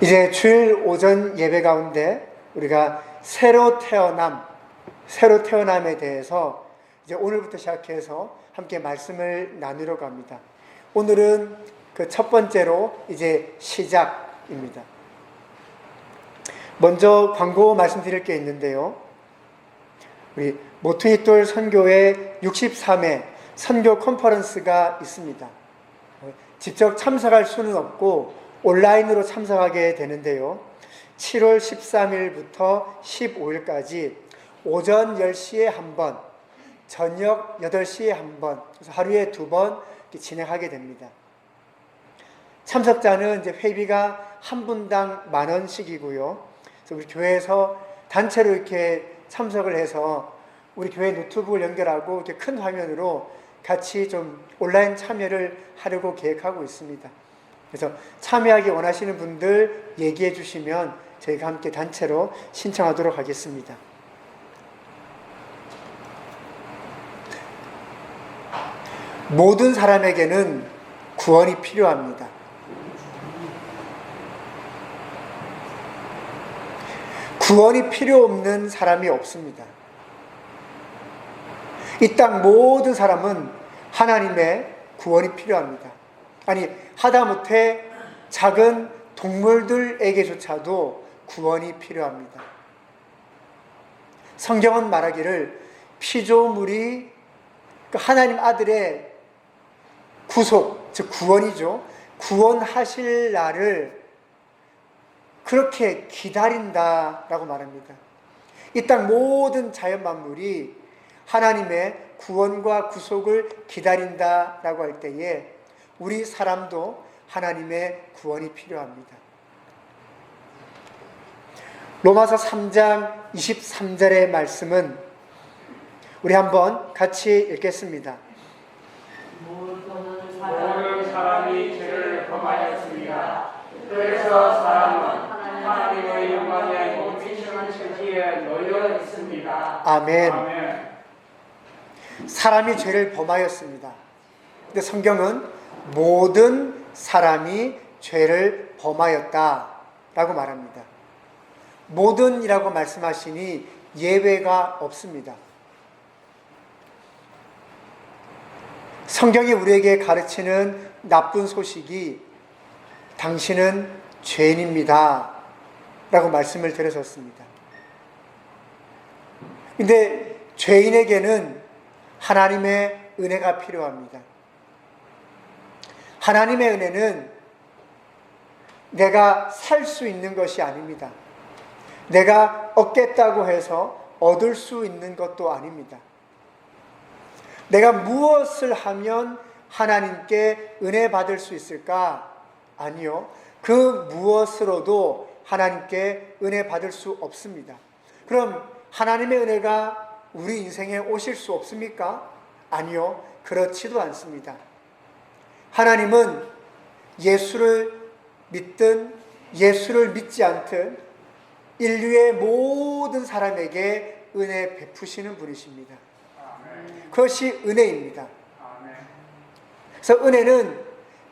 이제 주일 오전 예배 가운데 우리가 새로 태어남에 대해서 이제 오늘부터 시작해서 함께 말씀을 나누려고 합니다. 오늘은 그 첫 번째로 이제 시작입니다. 먼저 광고 말씀드릴 게 있는데요. 우리 모퉁이돌 선교회 63회 선교 컨퍼런스가 있습니다. 직접 참석할 수는 없고 온라인으로 참석하게 되는데요. 7월 13일부터 15일까지 오전 10시에 한 번, 저녁 8시에 한 번, 그래서 하루에 2번 진행하게 됩니다. 참석자는 이제 회비가 한 분당 10,000원씩이고요. 그래서 우리 교회에서 단체로 이렇게 참석을 해서 우리 교회 노트북을 연결하고 이렇게 큰 화면으로 같이 좀 온라인 참여를 하려고 계획하고 있습니다. 그래서 참여하기 원하시는 분들 얘기해 주시면 저희가 함께 단체로 신청하도록 하겠습니다. 모든 사람에게는 구원이 필요합니다. 구원이 필요 없는 사람이 없습니다. 이 땅 모든 사람은 하나님의 구원이 필요합니다. 아니, 하다못해 작은 동물들에게조차도 구원이 필요합니다. 성경은 말하기를 피조물이 하나님 아들의 구속, 즉 구원이죠. 구원하실 날을 그렇게 기다린다라고 말합니다. 이 땅 모든 자연 만물이 하나님의 구원과 구속을 기다린다라고 할 때에 우리 사람도 하나님의 구원이 필요합니다. 로마서 3장 23절의 말씀은 우리 한번 같이 읽겠습니다. 모든 사람이 죄를 범하였습니다. 그래서 사람은 하나님의 영광에 못 미치는 처지에 놓여 있습니다. 아멘. 아멘. 사람이 죄를 범하였습니다. 근데 성경은 모든 사람이 죄를 범하였다라고 말합니다. 모든이라고 말씀하시니 예외가 없습니다. 성경이 우리에게 가르치는 나쁜 소식이 당신은 죄인입니다 라고 말씀을 드렸었습니다. 근데 죄인에게는 하나님의 은혜가 필요합니다. 하나님의 은혜는 내가 살 수 있는 것이 아닙니다. 내가 얻겠다고 해서 얻을 수 있는 것도 아닙니다. 내가 무엇을 하면 하나님께 은혜 받을 수 있을까? 아니요. 그 무엇으로도 하나님께 은혜 받을 수 없습니다. 그럼 하나님의 은혜가 우리 인생에 오실 수 없습니까? 아니요. 그렇지도 않습니다. 하나님은 예수를 믿든 예수를 믿지 않든 인류의 모든 사람에게 은혜 베푸시는 분이십니다. 그것이 은혜입니다. 그래서 은혜는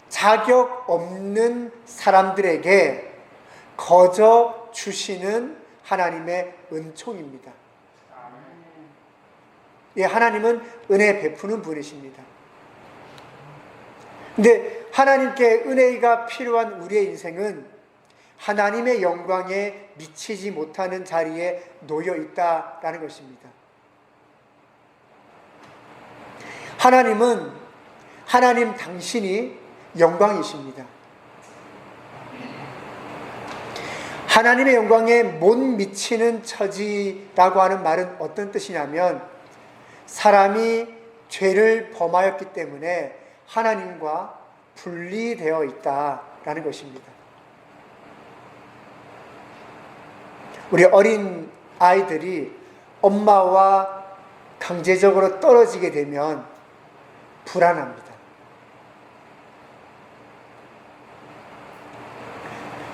자격 없는 사람들에게 거저 주시는 하나님의 은총입니다. 예, 하나님은 은혜 베푸는 분이십니다. 근데 하나님께 은혜가 필요한 우리의 인생은 하나님의 영광에 미치지 못하는 자리에 놓여 있다라는 것입니다. 하나님 당신이 영광이십니다. 하나님의 영광에 못 미치는 처지라고 하는 말은 어떤 뜻이냐면 사람이 죄를 범하였기 때문에 하나님과 분리되어 있다라는 것입니다. 우리 어린 아이들이 엄마와 강제적으로 떨어지게 되면 불안합니다.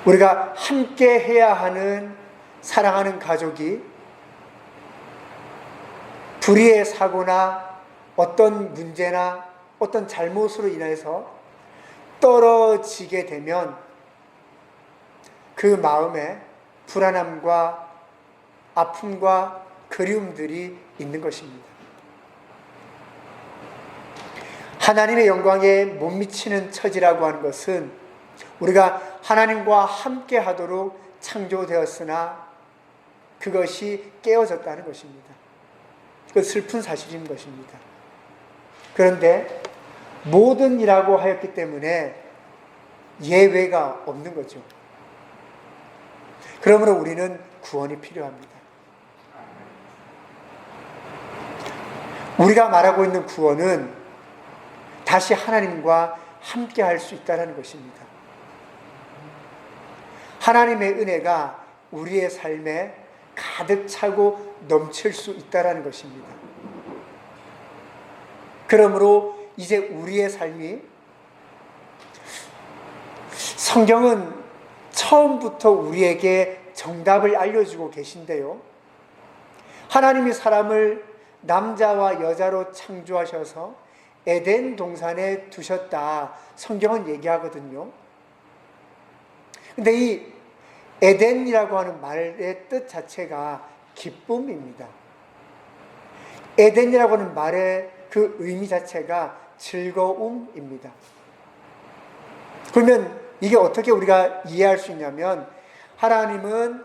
우리가 함께 해야 하는 사랑하는 가족이 불의의 사고나 어떤 문제나 어떤 잘못으로 인해서 떨어지게 되면 그 그 마음에 불안함과 아픔과 그리움들이 있는 것입니다. 하나님의 영광에 못 미치는 처지라고 하는 것은 우리가 하나님과 함께 하도록 창조되었으나 그것이 깨어졌다는 것입니다. 그 슬픈 사실인 것입니다. 그런데 모든 이라고 하였기 때문에 예외가 없는 거죠. 그러므로 우리는 구원이 필요합니다. 우리가 말하고 있는 구원은 다시 하나님과 함께 할 수 있다는 것입니다. 하나님의 은혜가 우리의 삶에 가득 차고 넘칠 수 있다는 것입니다. 그러므로 이제 우리의 삶이, 성경은 처음부터 우리에게 정답을 알려주고 계신데요. 하나님이 사람을 남자와 여자로 창조하셔서 에덴 동산에 두셨다. 성경은 얘기하거든요. 근데 이 에덴이라고 하는 말의 뜻 자체가 기쁨입니다. 에덴이라고 하는 말의 그 의미 자체가 즐거움입니다. 그러면 이게 어떻게 우리가 이해할 수 있냐면, 하나님은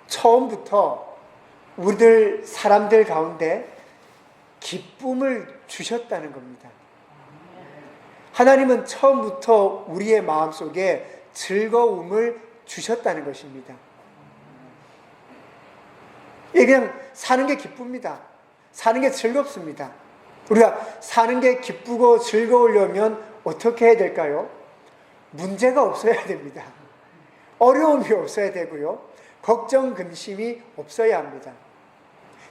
처음부터 우리들 사람들 가운데 기쁨을 주셨다는 겁니다. 하나님은 처음부터 우리의 마음속에 즐거움을 주셨다는 것입니다. 그냥 사는 게 기쁩니다. 사는 게 즐겁습니다. 우리가 사는 게 기쁘고 즐거우려면 어떻게 해야 될까요? 문제가 없어야 됩니다. 어려움이 없어야 되고요. 걱정, 근심이 없어야 합니다.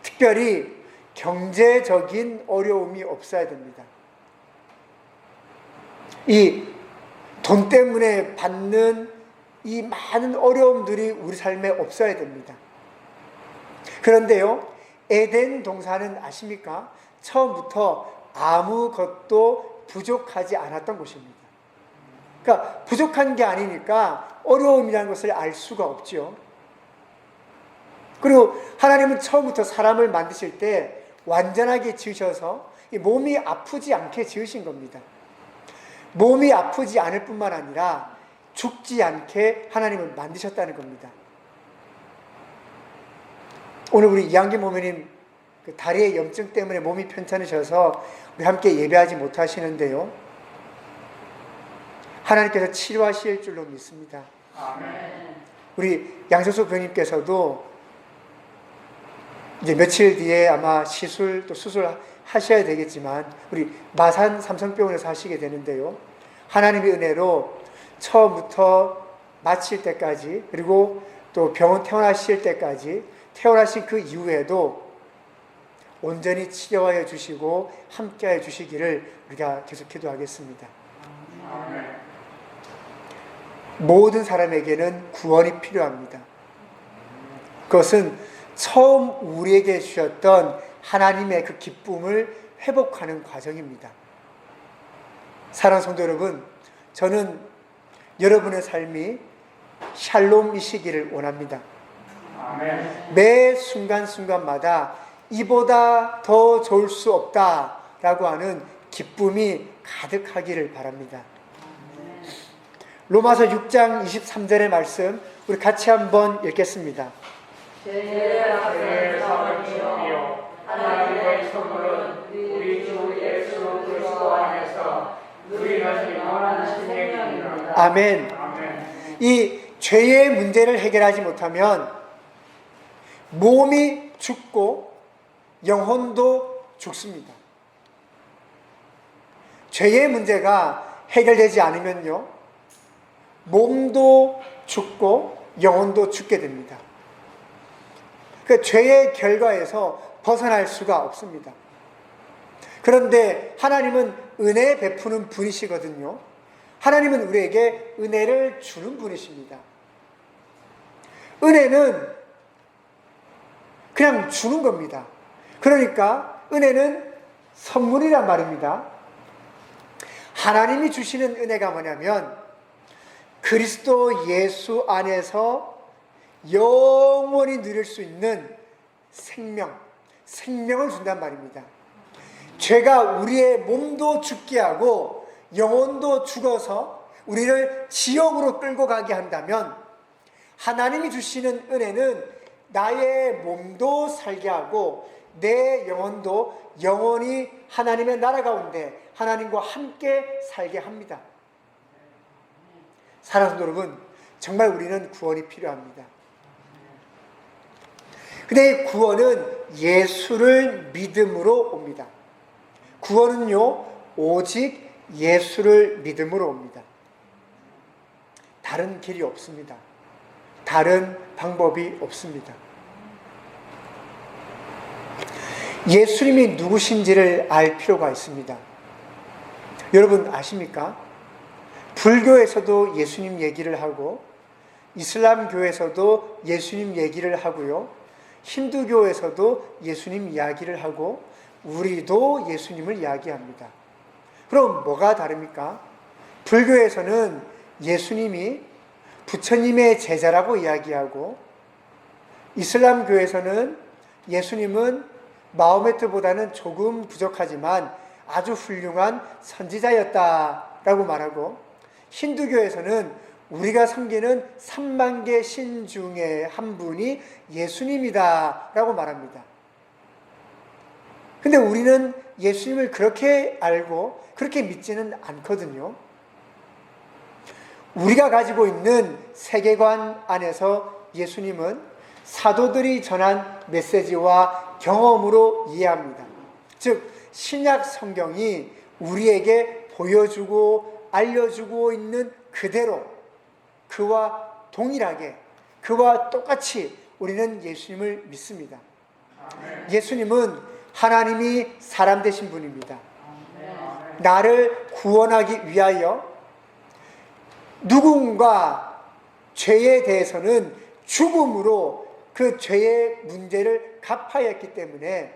특별히 경제적인 어려움이 없어야 됩니다. 이 돈 때문에 받는 이 많은 어려움들이 우리 삶에 없어야 됩니다. 그런데요, 에덴 동산은 아십니까? 처음부터 아무것도 부족하지 않았던 곳입니다. 그러니까 부족한 게 아니니까 어려움이라는 것을 알 수가 없죠. 그리고 하나님은 처음부터 사람을 만드실 때 완전하게 지으셔서 몸이 아프지 않게 지으신 겁니다. 몸이 아프지 않을 뿐만 아니라 죽지 않게 하나님은 만드셨다는 겁니다. 오늘 우리 이한김 모모님 그 다리의 염증 때문에 몸이 편찮으셔서 우리 함께 예배하지 못하시는데요. 하나님께서 치료하실 줄로 믿습니다. 아멘. 우리 양서수 교님께서도 이제 며칠 뒤에 아마 시술 또 수술하셔야 되겠지만 우리 마산 삼성병원에서 하시게 되는데요. 하나님의 은혜로 처음부터 마칠 때까지, 그리고 또 병원 퇴원하실 때까지, 퇴원하신 그 이후에도 온전히 치료하여 주시고 함께하여 주시기를 우리가 계속 기도하겠습니다. 아멘. 모든 사람에게는 구원이 필요합니다. 그것은 처음 우리에게 주셨던 하나님의 그 기쁨을 회복하는 과정입니다. 사랑하는 성도 여러분, 저는 여러분의 삶이 샬롬이시기를 원합니다. 아멘. 매 순간순간마다 이보다 더 좋을 수 없다라고 하는 기쁨이 가득하기를 바랍니다. 로마서 6장 23절의 말씀 우리 같이 한번 읽겠습니다. 제 삶을 주시며 하나님의 선물은 우리 주 예수 그리스도 안에서 누리는 영원한 생명입니다. 아멘. 아멘. 이 죄의 문제를 해결하지 못하면 몸이 죽고 영혼도 죽습니다. 죄의 문제가 해결되지 않으면요, 몸도 죽고 영혼도 죽게 됩니다. 그 죄의 결과에서 벗어날 수가 없습니다. 그런데 하나님은 은혜 베푸는 분이시거든요. 하나님은 우리에게 은혜를 주는 분이십니다. 은혜는 그냥 주는 겁니다. 그러니까 은혜는 선물이란 말입니다. 하나님이 주시는 은혜가 뭐냐면 그리스도 예수 안에서 영원히 누릴 수 있는 생명을 준단 말입니다. 죄가 우리의 몸도 죽게 하고 영혼도 죽어서 우리를 지옥으로 끌고 가게 한다면, 하나님이 주시는 은혜는 나의 몸도 살게 하고 내 영혼도 영원히 하나님의 나라 가운데 하나님과 함께 살게 합니다. 사랑하는 성도 여러분, 정말 우리는 구원이 필요합니다. 근데 구원은 예수를 믿음으로 옵니다. 구원은요, 오직 예수를 믿음으로 옵니다. 다른 길이 없습니다. 다른 방법이 없습니다. 예수님이 누구신지를 알 필요가 있습니다. 여러분 아십니까? 불교에서도 예수님 얘기를 하고, 이슬람교에서도 예수님 얘기를 하고요, 힌두교에서도 예수님 이야기를 하고, 우리도 예수님을 이야기합니다. 그럼 뭐가 다릅니까? 불교에서는 예수님이 부처님의 제자라고 이야기하고, 이슬람교에서는 예수님은 마호메트보다는 조금 부족하지만 아주 훌륭한 선지자였다라고 말하고, 힌두교에서는 우리가 섬기는 3만 개 신 중에 한 분이 예수님이다 라고 말합니다. 근데 우리는 예수님을 그렇게 알고 그렇게 믿지는 않거든요. 우리가 가지고 있는 세계관 안에서 예수님은 사도들이 전한 메시지와 경험으로 이해합니다. 즉 신약 성경이 우리에게 보여주고 알려주고 있는 그대로, 그와 동일하게, 그와 똑같이 우리는 예수님을 믿습니다. 예수님은 하나님이 사람 되신 분입니다. 나를 구원하기 위하여 누군가 죄에 대해서는 죽음으로 그 죄의 문제를 갚아야 했기 때문에,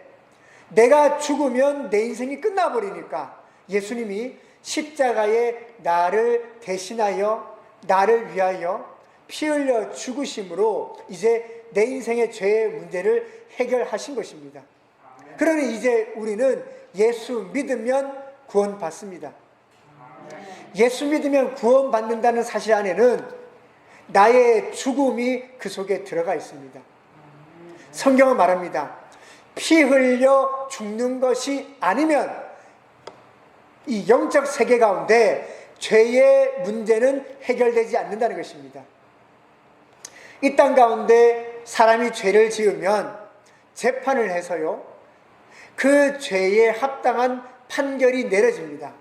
내가 죽으면 내 인생이 끝나버리니까 예수님이 십자가에 나를 대신하여 나를 위하여 피 흘려 죽으심으로 이제 내 인생의 죄의 문제를 해결하신 것입니다. 그러니 이제 우리는 예수 믿으면 구원받습니다. 예수 믿으면 구원받는다는 사실 안에는 나의 죽음이 그 속에 들어가 있습니다. 성경은 말합니다. 피 흘려 죽는 것이 아니면 이 영적 세계 가운데 죄의 문제는 해결되지 않는다는 것입니다. 이 땅 가운데 사람이 죄를 지으면 재판을 해서요, 그 죄에 합당한 판결이 내려집니다.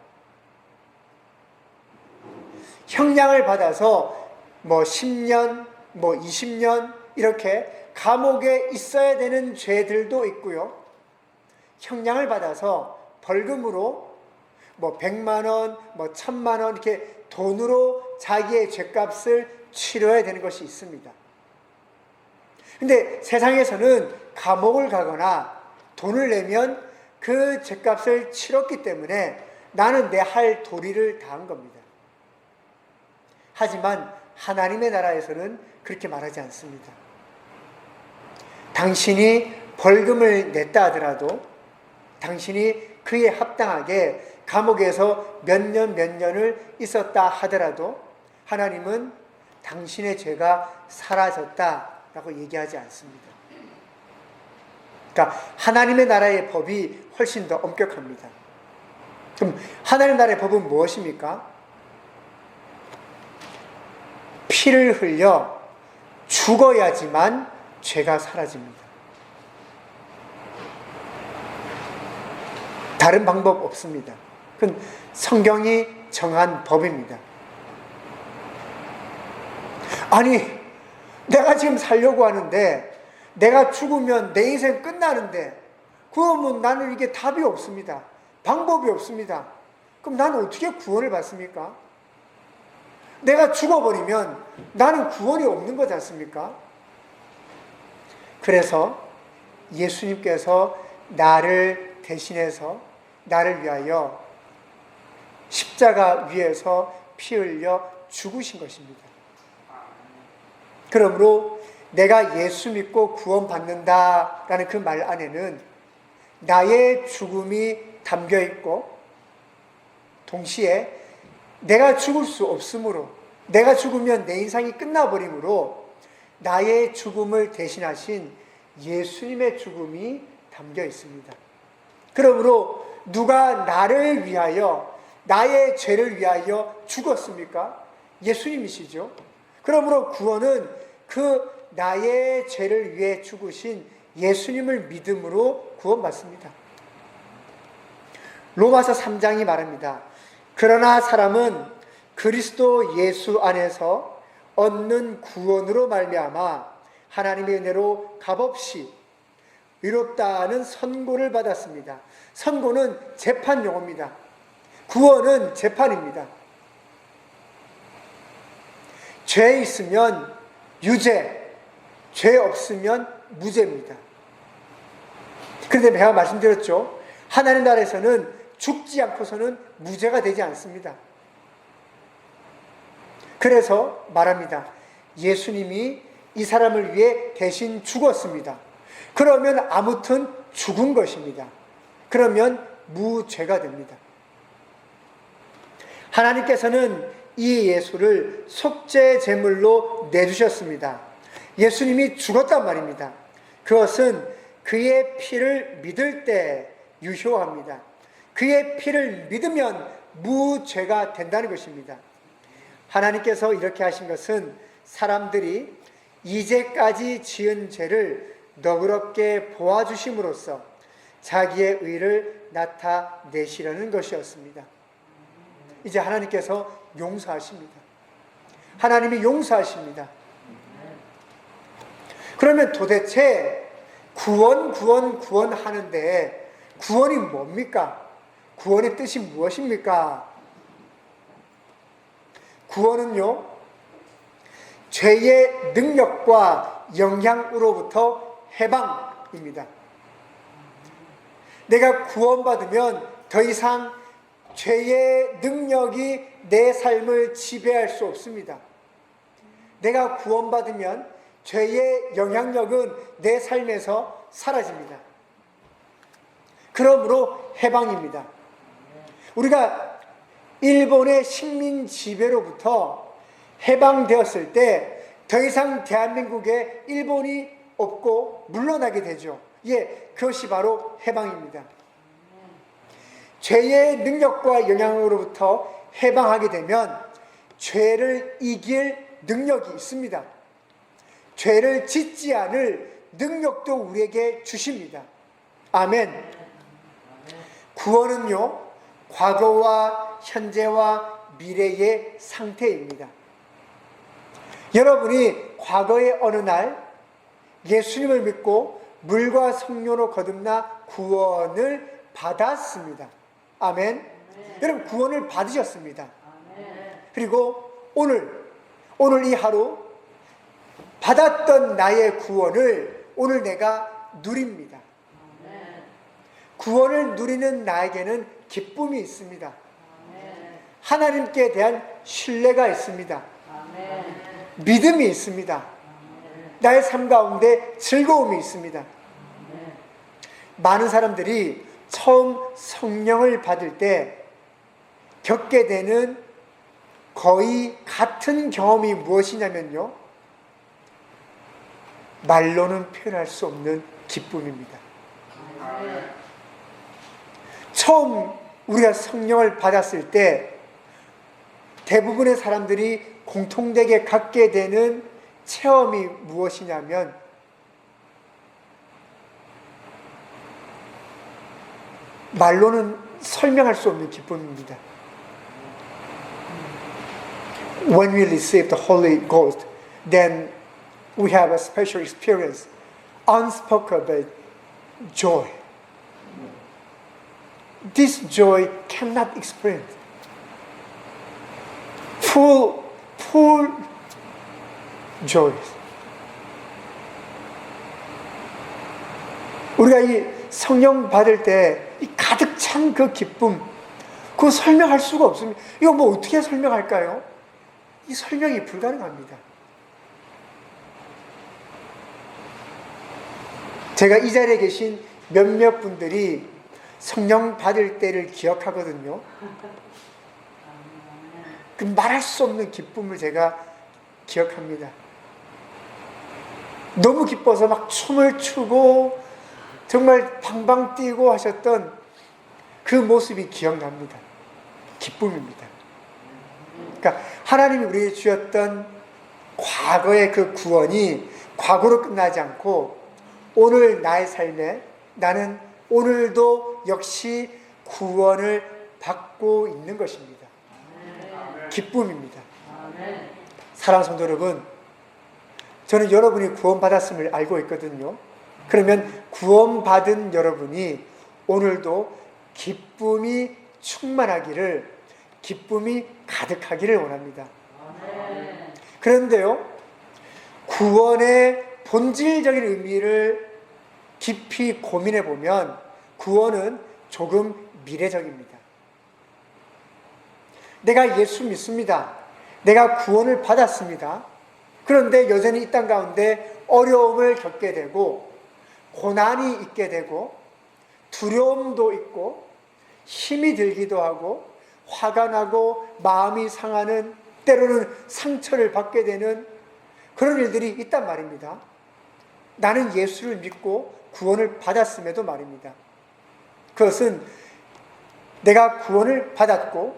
형량을 받아서 10년, 20년 이렇게 감옥에 있어야 되는 죄들도 있고요, 형량을 받아서 벌금으로 100만 원, 1000만 원 이렇게 돈으로 자기의 죄값을 치러야 되는 것이 있습니다. 근데 세상에서는 감옥을 가거나 돈을 내면 그 죄값을 치렀기 때문에 나는 내 할 도리를 다한 겁니다. 하지만 하나님의 나라에서는 그렇게 말하지 않습니다. 당신이 벌금을 냈다 하더라도, 당신이 그에 합당하게 감옥에서 몇 년을 있었다 하더라도 하나님은 당신의 죄가 사라졌다라고 얘기하지 않습니다. 그러니까 하나님의 나라의 법이 훨씬 더 엄격합니다. 그럼 하나님의 나라의 법은 무엇입니까? 피를 흘려 죽어야지만 죄가 사라집니다. 다른 방법 없습니다. 그건 성경이 정한 법입니다. 아니, 내가 지금 살려고 하는데 내가 죽으면 내 인생 끝나는데, 그러면 나는 이게 답이 없습니다. 방법이 없습니다. 그럼 나는 어떻게 구원을 받습니까? 내가 죽어버리면 나는 구원이 없는 거지 않습니까? 그래서 예수님께서 나를 대신해서 나를 위하여 십자가 위에서 피 흘려 죽으신 것입니다. 그러므로 내가 예수 믿고 구원받는다라는 그 말 안에는 나의 죽음이 담겨 있고, 동시에 내가 죽을 수 없으므로, 내가 죽으면 내 인생이 끝나버리므로 나의 죽음을 대신하신 예수님의 죽음이 담겨 있습니다. 그러므로 누가 나를 위하여, 나의 죄를 위하여 죽었습니까? 예수님이시죠. 그러므로 구원은 그 나의 죄를 위해 죽으신 예수님을 믿음으로 구원받습니다. 로마서 3장이 말합니다. 그러나 사람은 그리스도 예수 안에서 얻는 구원으로 말미암아 하나님의 은혜로 값없이 의롭다는 선고를 받았습니다. 선고는 재판 용어입니다. 구원은 재판입니다. 죄 있으면 유죄, 죄 없으면 무죄입니다. 그런데 제가 말씀드렸죠. 하나님 나라에서는 죽지 않고서는 무죄가 되지 않습니다. 그래서 말합니다. 예수님이 이 사람을 위해 대신 죽었습니다. 그러면 아무튼 죽은 것입니다. 그러면 무죄가 됩니다. 하나님께서는 이 예수를 속죄 제물로 내주셨습니다. 예수님이 죽었단 말입니다. 그것은 그의 피를 믿을 때 유효합니다. 그의 피를 믿으면 무죄가 된다는 것입니다. 하나님께서 이렇게 하신 것은 사람들이 이제까지 지은 죄를 너그럽게 보아주심으로써 자기의 의를 나타내시려는 것이었습니다. 이제 하나님께서 용서하십니다. 하나님이 용서하십니다. 그러면 도대체 구원 하는데 구원이 뭡니까? 구원의 뜻이 무엇입니까? 구원은요, 죄의 능력과 영향으로부터 해방입니다. 내가 구원받으면 더 이상 죄의 능력이 내 삶을 지배할 수 없습니다. 내가 구원받으면 죄의 영향력은 내 삶에서 사라집니다. 그러므로 해방입니다. 우리가 일본의 식민 지배로부터 해방되었을 때 더 이상 대한민국에 일본이 없고 물러나게 되죠. 그것이 바로 해방입니다. 죄의 능력과 영향으로부터 해방하게 되면 죄를 이길 능력이 있습니다. 죄를 짓지 않을 능력도 우리에게 주십니다. 아멘. 구원은요, 과거와 현재와 미래의 상태입니다. 여러분이 과거의 어느 날 예수님을 믿고 물과 성령으로 거듭나 구원을 받았습니다. 아멘. 여러분 구원을 받으셨습니다. 그리고 오늘 이 하루 받았던 나의 구원을 오늘 내가 누립니다. 구원을 누리는 나에게는 기쁨이 있습니다. 하나님께 대한 신뢰가 있습니다. 믿음이 있습니다. 나의 삶 가운데 즐거움이 있습니다. 많은 사람들이 처음 성령을 받을 때 겪게 되는 거의 같은 경험이 무엇이냐면요, 말로는 표현할 수 없는 기쁨입니다. 처음 우리가 성령을 받았을 때 대부분의 사람들이 공통되게 갖게 되는 체험이 무엇이냐면 말로는 설명할 수 없는 기쁨입니다. When we receive the Holy Ghost, then we have a special experience, unspoken joy. This joy cannot explain. Full joy. 우리가 이 성령 받을 때 이 가득 찬 그 기쁨, 그거 설명할 수가 없습니다. 이거 뭐 어떻게 설명할까요? 이 설명이 불가능합니다. 제가 이 자리에 계신 몇몇 분들이 성령 받을 때를 기억하거든요. 그 말할 수 없는 기쁨을 제가 기억합니다. 너무 기뻐서 막 춤을 추고 정말 방방 뛰고 하셨던 그 모습이 기억납니다. 기쁨입니다. 그러니까 하나님이 우리에게 주셨던 과거의 그 구원이 과거로 끝나지 않고 오늘 나의 삶에 나는 오늘도 역시 구원을 받고 있는 것입니다. 기쁨입니다. 사랑하는 성도 여러분, 저는 여러분이 구원받았음을 알고 있거든요. 그러면 구원받은 여러분이 오늘도 기쁨이 충만하기를, 기쁨이 가득하기를 원합니다. 그런데요, 구원의 본질적인 의미를 깊이 고민해 보면 구원은 조금 미래적입니다. 내가 예수 믿습니다. 내가 구원을 받았습니다. 그런데 여전히 이 땅 가운데 어려움을 겪게 되고 고난이 있게 되고 두려움도 있고 힘이 들기도 하고 화가 나고 마음이 상하는, 때로는 상처를 받게 되는 그런 일들이 있단 말입니다. 나는 예수를 믿고 구원을 받았음에도 말입니다. 그것은 내가 구원을 받았고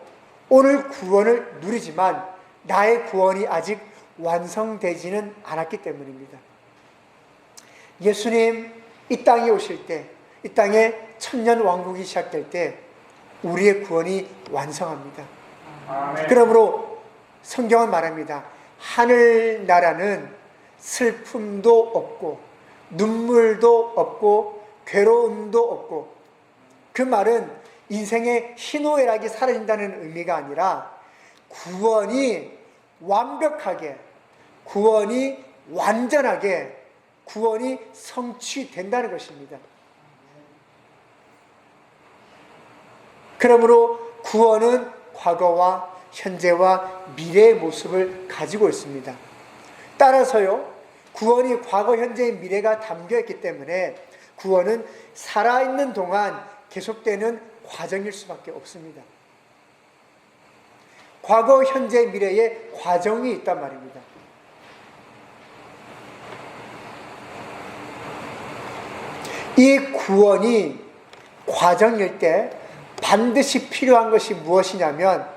오늘 구원을 누리지만 나의 구원이 아직 완성되지는 않았기 때문입니다. 예수님 이 땅에 오실 때, 이 땅에 천년 왕국이 시작될 때 우리의 구원이 완성합니다. 아멘. 그러므로 성경은 말합니다. 하늘나라는 슬픔도 없고 눈물도 없고 괴로움도 없고, 그 말은 인생의 희노애락이 사라진다는 의미가 아니라 구원이 완벽하게, 구원이 완전하게, 구원이 성취된다는 것입니다. 그러므로 구원은 과거와 현재와 미래의 모습을 가지고 있습니다. 따라서요, 구원이 과거, 현재, 미래가 담겨있기 때문에 구원은 살아있는 동안 계속되는 과정일 수밖에 없습니다. 과거, 현재, 미래에 과정이 있단 말입니다. 이 구원이 과정일 때 반드시 필요한 것이 무엇이냐면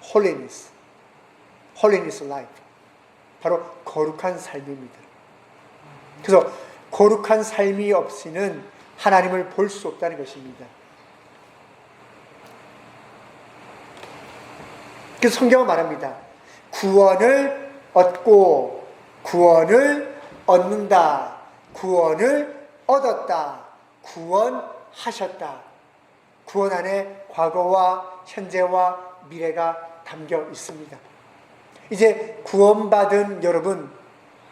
holiness, holiness life, 바로 거룩한 삶입니다. 그래서 거룩한 삶이 없이는 하나님을 볼 수 없다는 것입니다. 그래서 성경은 말합니다. 구원을 얻고 구원을 얻는다, 구원을 얻었다, 구원하셨다. 구원 안에 과거와 현재와 미래가 담겨 있습니다. 이제 구원받은 여러분,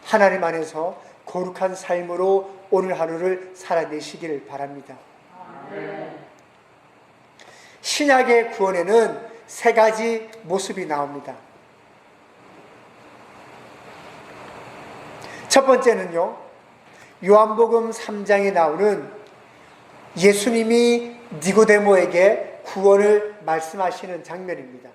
하나님 안에서 거룩한 삶으로 오늘 하루를 살아내시기를 바랍니다. 신약의 구원에는 세 가지 모습이 나옵니다. 첫 번째는요, 요한복음 3장에 나오는 예수님이 니고데모에게 구원을 말씀하시는 장면입니다.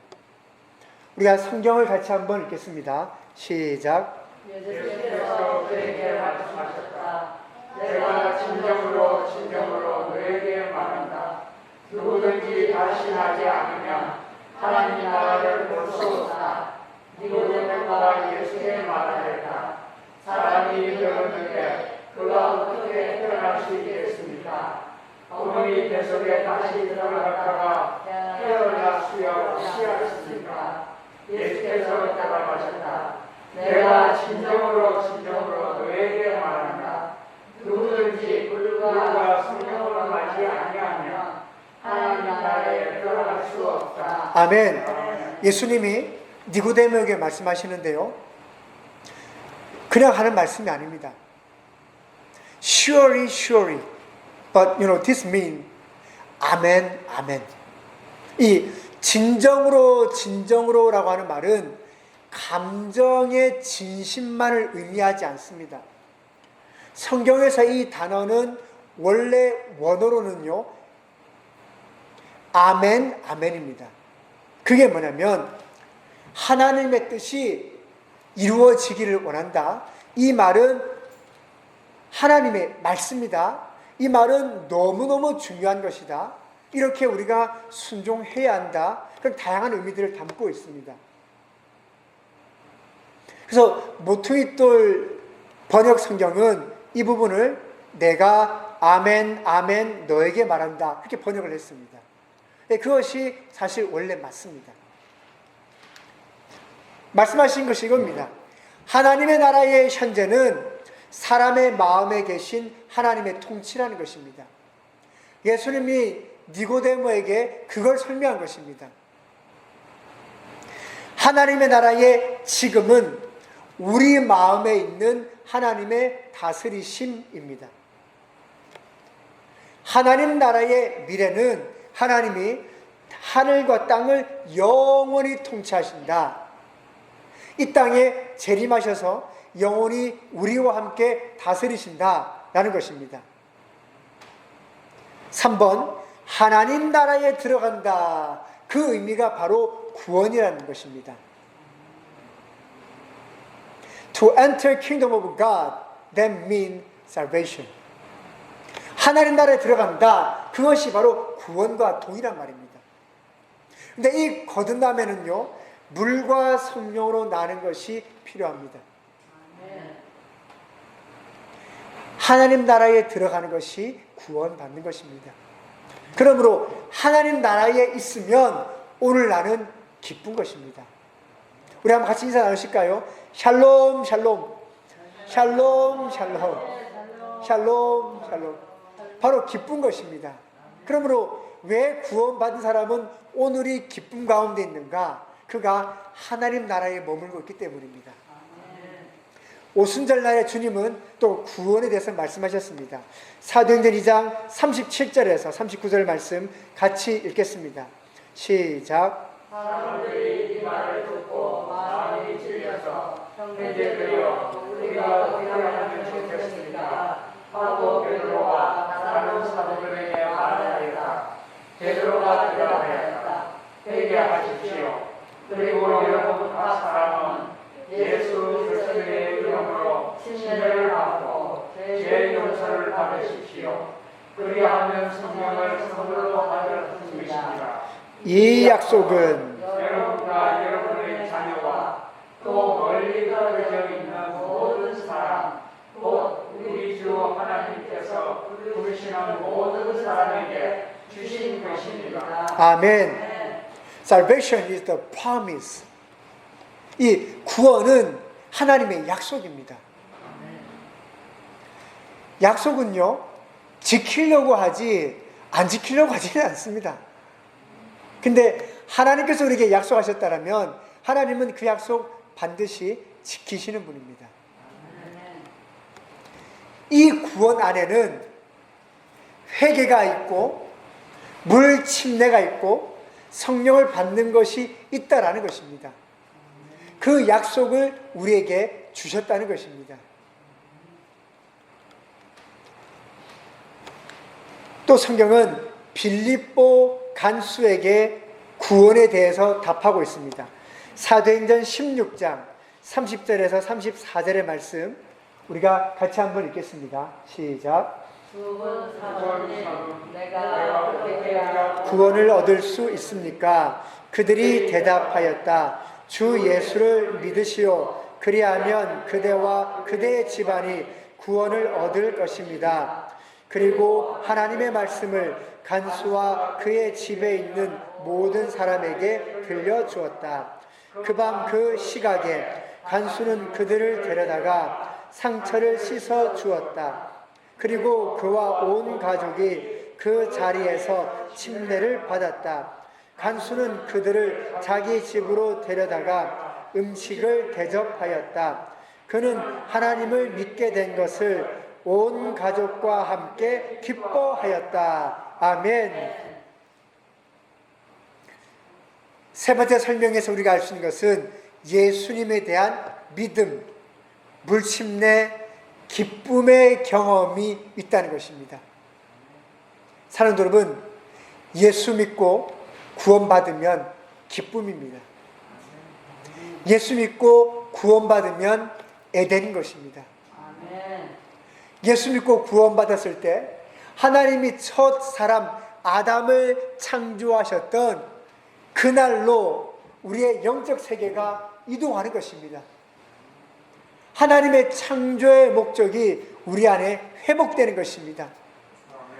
우리가 성경을 같이 한번 읽겠습니다. 시작. 예수께서 그에게 말씀하셨다. 내가 진정으로 진정으로 너에게 말한다. 누구든지 다신하지 않으면 하나님 나라를 볼 수 없다. 니고데모가 예수께 말하였다. 사람이 들었는데 그가 어떻게 태어날 수 있겠습니까? 어머니 뱃속에 다시 들어갔다가 태어날 수야 없습니까? 예수께서 대답하셨다. 내가 진정으로 진정으로 너에게 말한다. 누구든지 불과 성령으로 나지 아니하면 하나님 나라에 들어갈 수 없다. 아멘. 예수님이 니고데모에게 말씀하시는데요, 그냥 하는 말씀이 아닙니다. Surely, surely, but this means 아멘, 아멘. 이 진정으로 진정으로라고 하는 말은 감정의 진심만을 의미하지 않습니다. 성경에서 이 단어는 원래 원어로는요, 아멘, 아멘입니다. 그게 뭐냐면 하나님의 뜻이 이루어지기를 원한다. 이 말은 하나님의 말씀이다. 이 말은 너무너무 중요한 것이다. 이렇게 우리가 순종해야 한다. 그런 다양한 의미들을 담고 있습니다. 그래서 모퉁이돌 번역 성경은 이 부분을 내가 아멘, 아멘 너에게 말한다. 그렇게 번역을 했습니다. 그것이 사실 원래 맞습니다. 말씀하신 것이 이겁니다. 하나님의 나라의 현재는 사람의 마음에 계신 하나님의 통치라는 것입니다. 예수님이 니고데모에게 그걸 설명한 것입니다. 하나님의 나라의 지금은 우리 마음에 있는 하나님의 다스리심입니다. 하나님 나라의 미래는 하나님이 하늘과 땅을 영원히 통치하신다. 이 땅에 재림하셔서 영원히 우리와 함께 다스리신다라는 것입니다. 3번, 하나님 나라에 들어간다. 그 의미가 바로 구원이라는 것입니다. To enter kingdom of God, that means salvation. 하나님 나라에 들어간다. 그것이 바로 구원과 동일한 말입니다. 근데 이 거듭남에는요, 물과 성령으로 나는 것이 필요합니다. 하나님 나라에 들어가는 것이 구원받는 것입니다. 그러므로 하나님 나라에 있으면 오늘 나는 기쁜 것입니다. 우리 한번 같이 인사 나누실까요? 샬롬 샬롬 샬롬 샬롬 샬롬 샬롬. 바로 기쁜 것입니다. 그러므로 왜 구원받은 사람은 오늘이 기쁨 가운데 있는가? 그가 하나님 나라에 머물고 있기 때문입니다. 오순절날에 주님은 또 구원에 대해서 말씀하셨습니다. 사도행전 2장 37절에서 39절 말씀 같이 읽겠습니다. 시작. 사람들이 이 말을 듣고 마음이 찔려서 형제들이여 우리가 어떻게 하면 좋겠습니까? 하고 베드로와 다른 사도들에게 말하였다. 베드로가 대답하였다. 회개하십시오. 그리고 여러분 각 사람은 예수 그리스도의 이름으로 침례를 받고 죄 용서를 받으십시오. 그리하면 성령을 선물로 받을 것입니다. 이 약속은 여러분과 여러분의 자녀와 또 멀리 떨어져 있는 모든 사람, 곧 우리 주 하나님께서 부르시는 모든 사람에게 주신 것입니다. 아멘. Salvation is the promise. 이 구원은 하나님의 약속입니다. 약속은요, 지키려고 하지 안 지키려고 하지는 않습니다. 근데 하나님께서 우리에게 약속하셨다면 하나님은 그 약속 반드시 지키시는 분입니다. 이 구원 안에는 회개가 있고 물 침례가 있고 성령을 받는 것이 있다라는 것입니다. 그 약속을 우리에게 주셨다는 것입니다. 또 성경은 빌립보 간수에게 구원에 대해서 답하고 있습니다. 사도행전 16장 30절에서 34절의 말씀 우리가 같이 한번 읽겠습니다. 시작. 두분 사모님 내가 어떻게 해야 구원을 얻을 수 있습니까? 그들이 대답하였다. 주 예수를 믿으시오. 그리하면 그대와 그대의 집안이 구원을 얻을 것입니다. 그리고 하나님의 말씀을 간수와 그의 집에 있는 모든 사람에게 들려주었다. 그 밤 그 시각에 간수는 그들을 데려다가 상처를 씻어 주었다. 그리고 그와 온 가족이 그 자리에서 침례를 받았다. 간수는 그들을 자기 집으로 데려다가 음식을 대접하였다. 그는 하나님을 믿게 된 것을 온 가족과 함께 기뻐하였다. 아멘. 세 번째 설명에서 우리가 알 수 있는 것은 예수님에 대한 믿음, 물심내, 기쁨의 경험이 있다는 것입니다. 사랑하는 여러분, 예수 믿고 구원받으면 기쁨입니다. 예수 믿고 구원받으면 에덴인 것입니다. 예수 믿고 구원받았을 때 하나님이 첫 사람 아담을 창조하셨던 그날로 우리의 영적 세계가 이동하는 것입니다. 하나님의 창조의 목적이 우리 안에 회복되는 것입니다.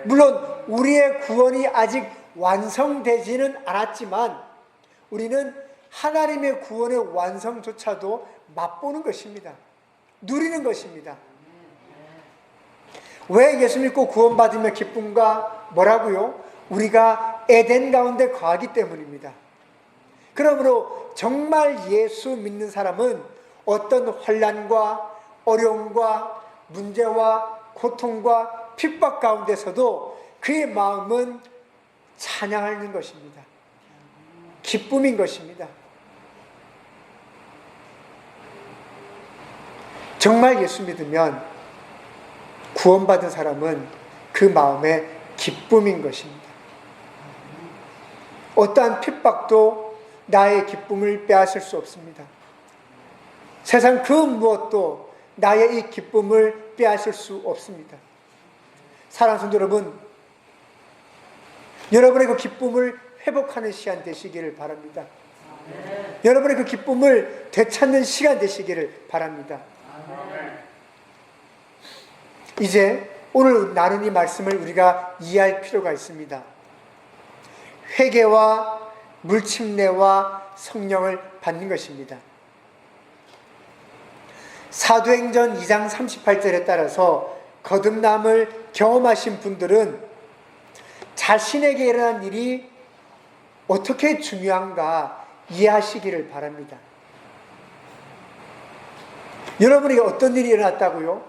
물론 우리의 구원이 아직 완성되지는 않았지만 우리는 하나님의 구원의 완성조차도 맛보는 것입니다. 누리는 것입니다. 왜 예수 믿고 구원받으며 기쁨과 뭐라고요? 우리가 에덴 가운데 거하기 때문입니다. 그러므로 정말 예수 믿는 사람은 어떤 환난과 어려움과 문제와 고통과 핍박 가운데서도 그의 마음은 찬양하는 것입니다. 기쁨인 것입니다. 정말 예수 믿으면 구원받은 사람은 그 마음에 기쁨인 것입니다. 어떠한 핍박도 나의 기쁨을 빼앗을 수 없습니다. 세상 그 무엇도 나의 이 기쁨을 빼앗을 수 없습니다. 사랑하는 성도 여러분, 여러분의 그 기쁨을 회복하는 시간 되시기를 바랍니다. 여러분의 그 기쁨을 되찾는 시간 되시기를 바랍니다. 이제 오늘 나눈 이 말씀을 우리가 이해할 필요가 있습니다. 회개와 물침례와 성령을 받는 것입니다. 사도행전 2장 38절에 따라서 거듭남을 경험하신 분들은 자신에게 일어난 일이 어떻게 중요한가 이해하시기를 바랍니다. 여러분에게 어떤 일이 일어났다고요?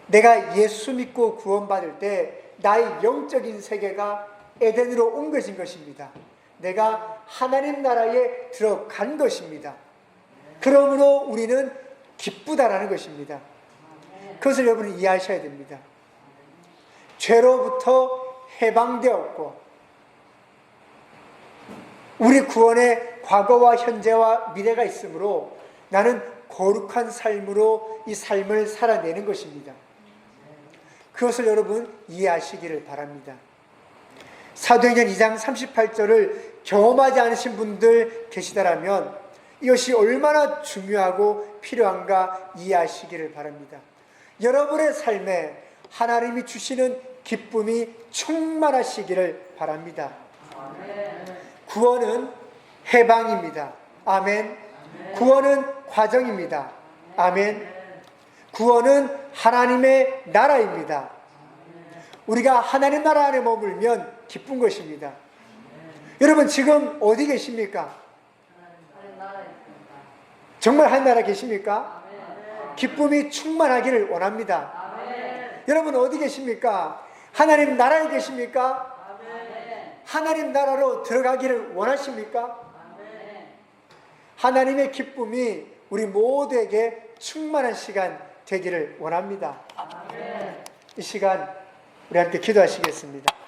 내가 예수 믿고 구원받을 때 나의 영적인 세계가 에덴으로 옮겨진 것입니다. 내가 하나님 나라에 들어간 것입니다. 그러므로 우리는 기쁘다라는 것입니다. 그것을 여러분이 이해하셔야 됩니다. 죄로부터 해방되었고 우리 구원의 과거와 현재와 미래가 있으므로 나는 거룩한 삶으로 이 삶을 살아내는 것입니다. 그것을 여러분 이해하시기를 바랍니다. 사도행전 2장 38절을 경험하지 않으신 분들 계시다라면 이것이 얼마나 중요하고 필요한가 이해하시기를 바랍니다. 여러분의 삶에 하나님이 주시는 기쁨이 충만하시기를 바랍니다. 구원은 해방입니다. 아멘. 구원은 과정입니다. 아멘. 구원은 하나님의 나라입니다. 우리가 하나님 나라 안에 머물면 기쁜 것입니다. 여러분 지금 어디 계십니까? 정말 하나님 나라 계십니까? 기쁨이 충만하기를 원합니다. 여러분 어디 계십니까? 하나님 나라에 계십니까? 하나님 나라로 들어가기를 원하십니까? 하나님의 기쁨이 우리 모두에게 충만한 시간 되기를 원합니다. 이 시간 우리 함께 기도하시겠습니다.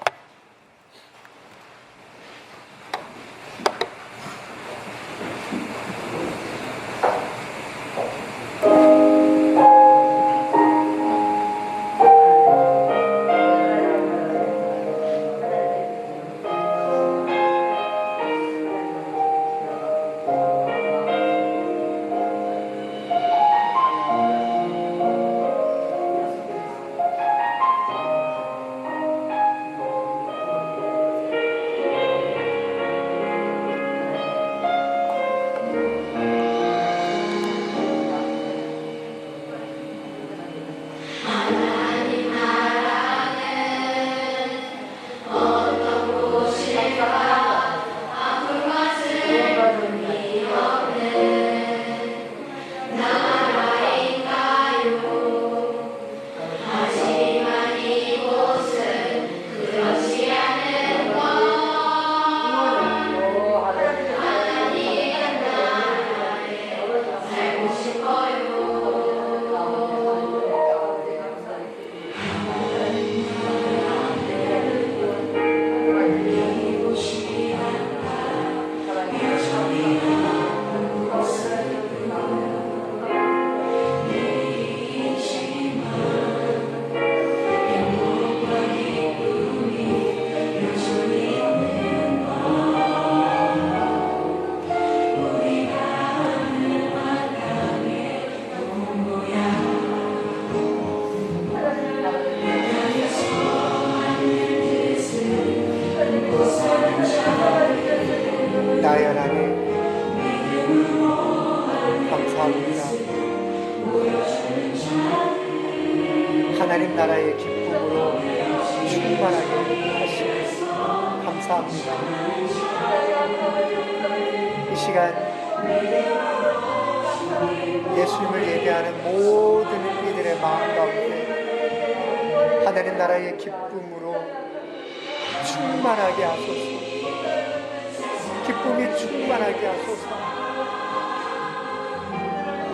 하나님 나라의 기쁨으로 충만하게 하시니 감사합니다. 이 시간 예수님을 예배하는 모든 이들의 마음 가운데 하나님 나라의 기쁨으로 충만하게 하소서. 기쁨이 충만하게 하소서.